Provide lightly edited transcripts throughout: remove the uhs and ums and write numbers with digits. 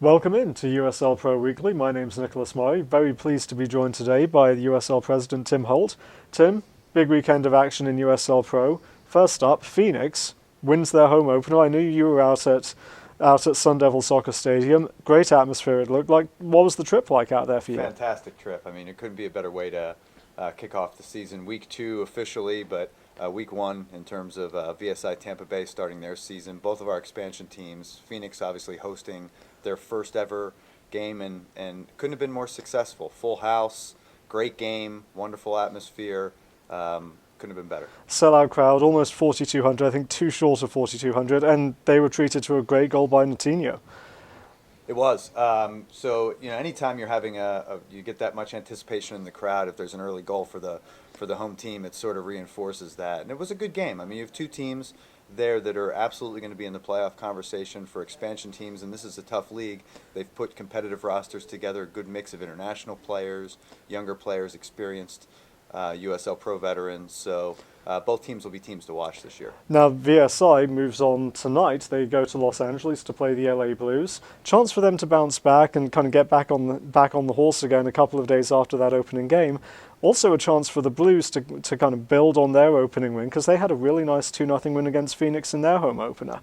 Welcome in to USL Pro Weekly. My name's Nicholas Murray. Very pleased to be joined today by the USL President Tim Holt. Tim, big weekend of action in USL Pro. First up, Phoenix wins their home opener. I knew you were out at Sun Devil Soccer Stadium. Great atmosphere it looked like. What was the trip like out there for you? Fantastic trip. I mean, it couldn't be a better way to kick off the season. Week 2 officially, but week 1 in terms of VSI Tampa Bay starting their season. Both of our expansion teams, Phoenix obviously hosting their first ever game and couldn't have been more successful. Full house, great game, wonderful atmosphere. Couldn't have been better. Sellout crowd, almost 4,200, I think 2 short of 4,200, and they were treated to a great goal by Natinho. It was. So, anytime you're having you get that much anticipation in the crowd, if there's an early goal for the home team, it sort of reinforces that. And it was a good game. I mean, you have two teams there that are absolutely going to be in the playoff conversation for expansion teams, and this is a tough league. They've put competitive rosters together, a good mix of international players, younger players, experienced USL Pro veterans. So both teams will be teams to watch this year. Now, VSI moves on tonight. They go to Los Angeles to play the LA Blues. Chance for them to bounce back and kind of get back on the horse again a couple of days after that opening game. Also a chance for the Blues to kind of build on their opening win, because they had a really nice 2-0 win against Phoenix in their home opener.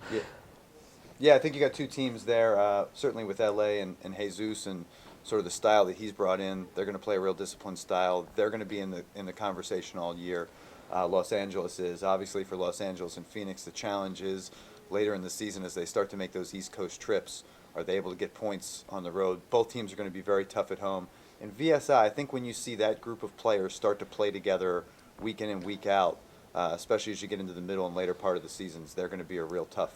Yeah, I think you got two teams there, certainly with LA and Jesus and sort of the style that he's brought in. They're going to play a real disciplined style. They're going to be in the conversation all year. Los Angeles is. Obviously for Los Angeles and Phoenix, the challenge is later in the season as they start to make those East Coast trips, are they able to get points on the road? Both teams are going to be very tough at home. In VSI, I think when you see that group of players start to play together week in and week out, especially as you get into the middle and later part of the seasons, they're going to be a real tough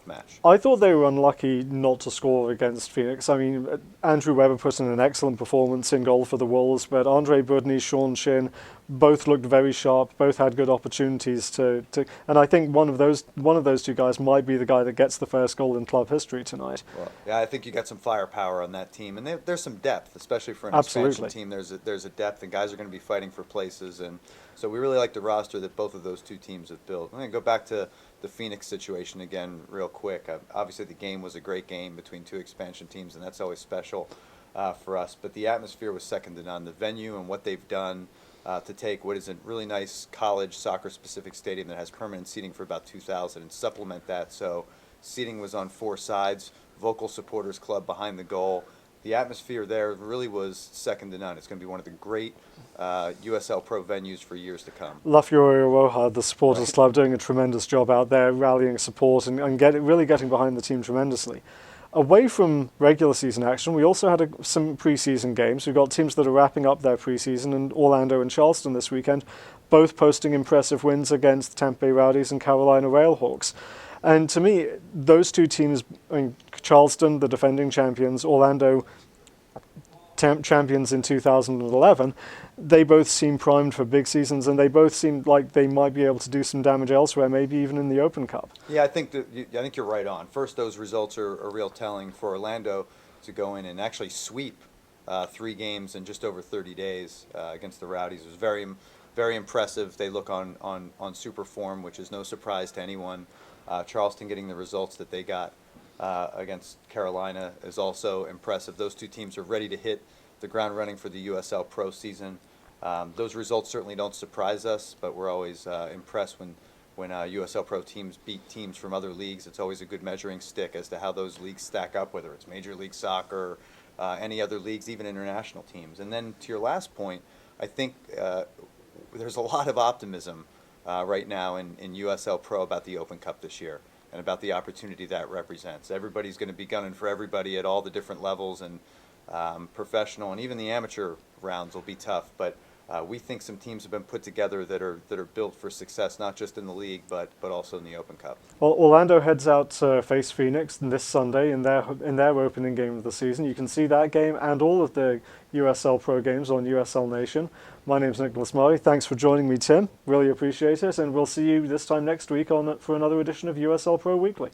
match. I thought they were unlucky not to score against Phoenix. I mean, Andrew Webber put in an excellent performance in goal for the Wolves, but Andre Budney, Sean Shin, both looked very sharp. Both had good opportunities to and I think one of those two guys might be the guy that gets the first goal in club history tonight. Well, yeah, I think you got some firepower on that team, and there's some depth, especially for an Absolutely. expansion team. There's a depth, and guys are going to be fighting for places, and so we really like the roster that both of those two teams have built. I'm going to go back to the Phoenix situation again real quick. Obviously, the game was a great game between two expansion teams, and that's always special for us. But the atmosphere was second to none. The venue and what they've done to take what is a really nice college soccer-specific stadium that has permanent seating for about 2,000 and supplement that. So seating was on 4 sides, vocal supporters club behind the goal. The atmosphere there really was second to none. It's going to be one of the great USL Pro venues for years to come. La Furia Roja, the supporters club, doing a tremendous job out there, rallying support and really getting behind the team tremendously. Away from regular season action, we also had some preseason games. We've got teams that are wrapping up their preseason, and Orlando and Charleston this weekend, both posting impressive wins against Tampa Bay Rowdies and Carolina Railhawks. And to me, those two teams, I mean, Charleston, the defending champions, Orlando, champions in 2011, they both seem primed for big seasons, and they both seem like they might be able to do some damage elsewhere, maybe even in the Open Cup. Yeah, I think you're right on. First, those results are real telling for Orlando to go in and actually sweep 3 games in just over 30 days against the Rowdies. It was very, very impressive. They look on super form, which is no surprise to anyone. Charleston getting the results that they got against Carolina is also impressive. Those two teams are ready to hit the ground running for the USL Pro season. Those results certainly don't surprise us, but we're always impressed when USL Pro teams beat teams from other leagues. It's always a good measuring stick as to how those leagues stack up, whether it's Major League Soccer, any other leagues, even international teams. And then to your last point, I think there's a lot of optimism right now in USL Pro about the Open Cup this year and about the opportunity that represents. Everybody's going to be gunning for everybody at all the different levels, and professional and even the amateur rounds will be tough. But we think some teams have been put together that are built for success, not just in the league, but also in the Open Cup. Well, Orlando heads out to face Phoenix this Sunday in their opening game of the season. You can see that game and all of the USL Pro games on USL Nation. My name's Nicholas Murray. Thanks for joining me, Tim. Really appreciate it, and we'll see you this time next week for another edition of USL Pro Weekly.